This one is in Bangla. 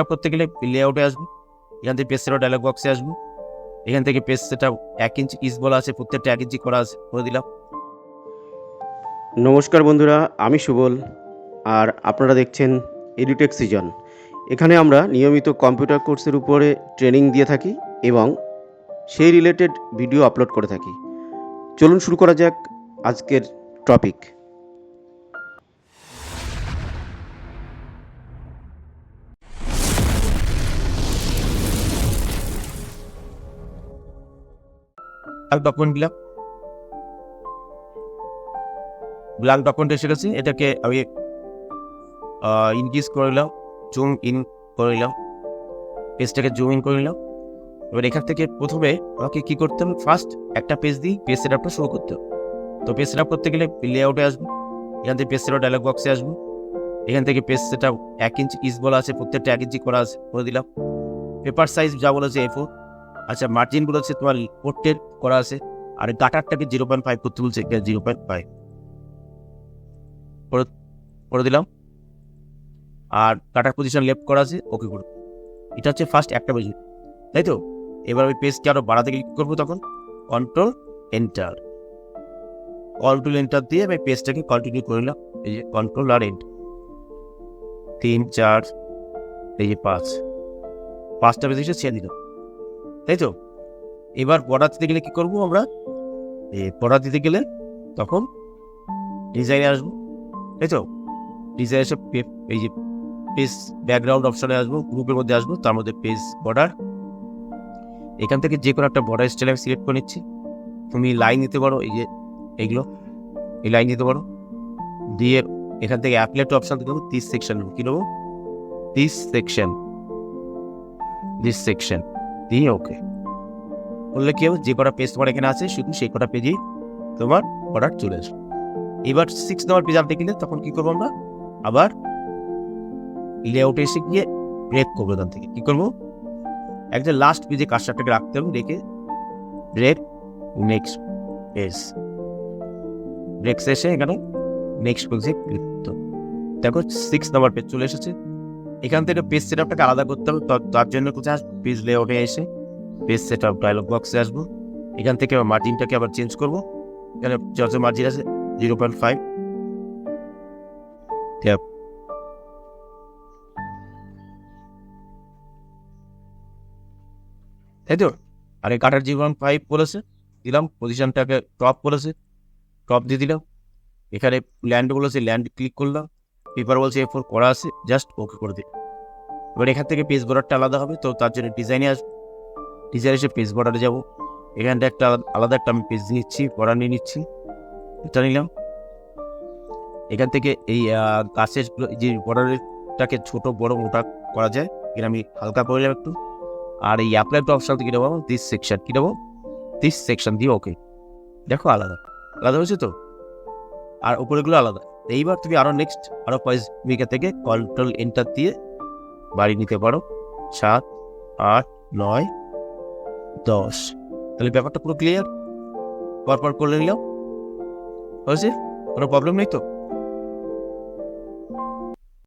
করতে গেলে লেআউটে আসবো, এখান থেকে পেজ সেটআপ ডায়লগ বক্সে আসবো, এখান থেকে পেজ সেটআপ 1 ইঞ্চি ইস বলা আছে, প্রত্যেকটা 1 ইঞ্চি করা আছে, করে দিলাম। নমস্কার বন্ধুরা, আমি সুবল আর আপনারা দেখছেন এডুটেক সিজন। এখানে আমরা নিয়মিত কম্পিউটার কোর্সের উপরে ট্রেনিং দিয়ে থাকি এবং সেই রিলেটেড ভিডিও আপলোড করে থাকি। চলুন শুরু করা যাক আজকের টপিক। ডকুমেন্ট দিলাম, ব্ল্যাঙ্ক ডকুমেন্ট এসে গেছে। এটাকে আমি ইনক্রিজ করে নিলাম, জুম ইন করে নিলাম, পেজটাকে জুম ইন করে নিলাম। এবার এখান থেকে প্রথমে আমাকে কি করতে হবে, ফার্স্ট একটা পেজ দিয়ে পেজ সেটআপটা শুরু করতে হবে। তো পেজ সেটআপ করতে গেলে লেআউটে আসবো, এখান থেকে পেজ সেটআপ ডায়লগ বক্সে আসবো, এখান থেকে পেজ সেটআপ 1 ইঞ্চি ইস বলা আছে, প্রত্যেকটা 1 ইঞ্চি করা আছে, করে দিলাম। পেপার সাইজ যা বলেছে A4। আচ্ছা, মার্জিন বলেছে তোমার পোর্টের করা আছে, আর গাটারটাকে 0.5 করতে বলছে, 0.5 করে দিলাম। আর কাটার পজিশন লেফট করা আছে, ওকে করে। এটা হচ্ছে ফার্স্ট একটা পেজ, তাই তো। এবার আমি পেজকে আরো বাড়াতে ক্লিক করবো, তখন কন্ট্রোল এন্টার দিয়ে আমি পেজটাকে কন্টিনিউ করে নিলাম। এই যে কন্ট্রোল আর এন্টার, 3 4 এই যে 5টা পেজ এসে ছেড়ে দিলাম, তাই তো। এবার বর্ডার দিতে গেলে কি করবো আমরা, বর্ডার দিতে গেলে তখন ডিজাইনে আসবো, তাই তো। ডিজাইন এসে এই যে পেজ ব্যাকগ্রাউন্ড অপশনে আসবো, গ্রুপের মধ্যে আসবো, তার মধ্যে পেজ বর্ডার। এখান থেকে যে কোনো একটা বর্ডার স্টাইল আমি সিলেক্ট করে নিচ্ছি। তুমি লাইন দিতে পারো, এই যে এইগুলো, এই লাইন দিতে পারো। দিয়ে এখান থেকে অ্যাপ্লাই টু অপশন দিতে হবে, দিস সেকশন কি নেবো, দিস সেকশন দিয়ে ওকে বললে কি হবে, যে কটা পেজ তোমার এখানে আছে শুধু সেই কটা পেজেই তোমার বর্ডার চলে আসবে। এবার 6 নম্বর পেজ আনতে গেলে তখন কি করবো আমরা, আবার লেআউটে এসে গিয়ে ব্রেক করবো। এখান থেকে কি করবো, একটা লাস্ট পেজে কার্সারটাকে রাখতে হবে, রেখে ব্রেক নেক্সট পেজ, ব্রেক শেষে এখানে নেক্সট পেজে ক্লিক করতে হবে। দেখো 6 নম্বর পেজ চলে এসেছে। এখান থেকে পেজ সেটআপটাকে আলাদা করতে হবে, তার জন্য কোথায় আসবো, পেজ লেআউটে এসে পেজ সেটআপ ডায়লগ বক্সে আসবো। এখান থেকে মার্জিনটাকে আবার চেঞ্জ করবো, এখানে যত মার্জিন আছে 0.5, তাই তো। আর এই কাটার 0.5 বলেছে, দিলাম। পজিশনটাকে টপ বলেছে, টপ দিয়ে দিলাম। এখানে ল্যান্ড বলেছে, ল্যান্ড ক্লিক করলাম। পেপার বলছে A4 করা আছে, জাস্ট ওকে করে দিই। এবার এখান থেকে পেজ বর্ডারটা আলাদা হবে, তো তার জন্য ডিজাইনে আসবো, ডিজাইন এসে পেজ বর্ডারে যাবো। এখানটা একটা আলাদা একটা আমি পেজ নিচ্ছি, বর্ডার নিয়ে নিচ্ছি, এটা নিলাম। এখান থেকে এই গাছের যে বর্ডারটাকে ছোট বড় মোটা করা যায়, এখানে আমি হালকা করে নিলাম একটু। আর এই অ্যাপ্লাই টু অপশন কি নেবো, দিস সেকশন কি নেবো, দিস সেকশন দিয়ে ওকে। দেখো আলাদা আলাদা হয়েছে তো, আর উপরেগুলো আলাদা। এইবার তুমি আরো নেক্সট আরো পেজটা থেকে কন্ট্রোল এন্টার দিয়ে বাড়ি নিতে পারো, 7 8 9 10। তাহলে ব্যাপারটা পুরো ক্লিয়ার, পরপর করে নিলাম, হয়েছে, কোনো প্রবলেম নেই তো।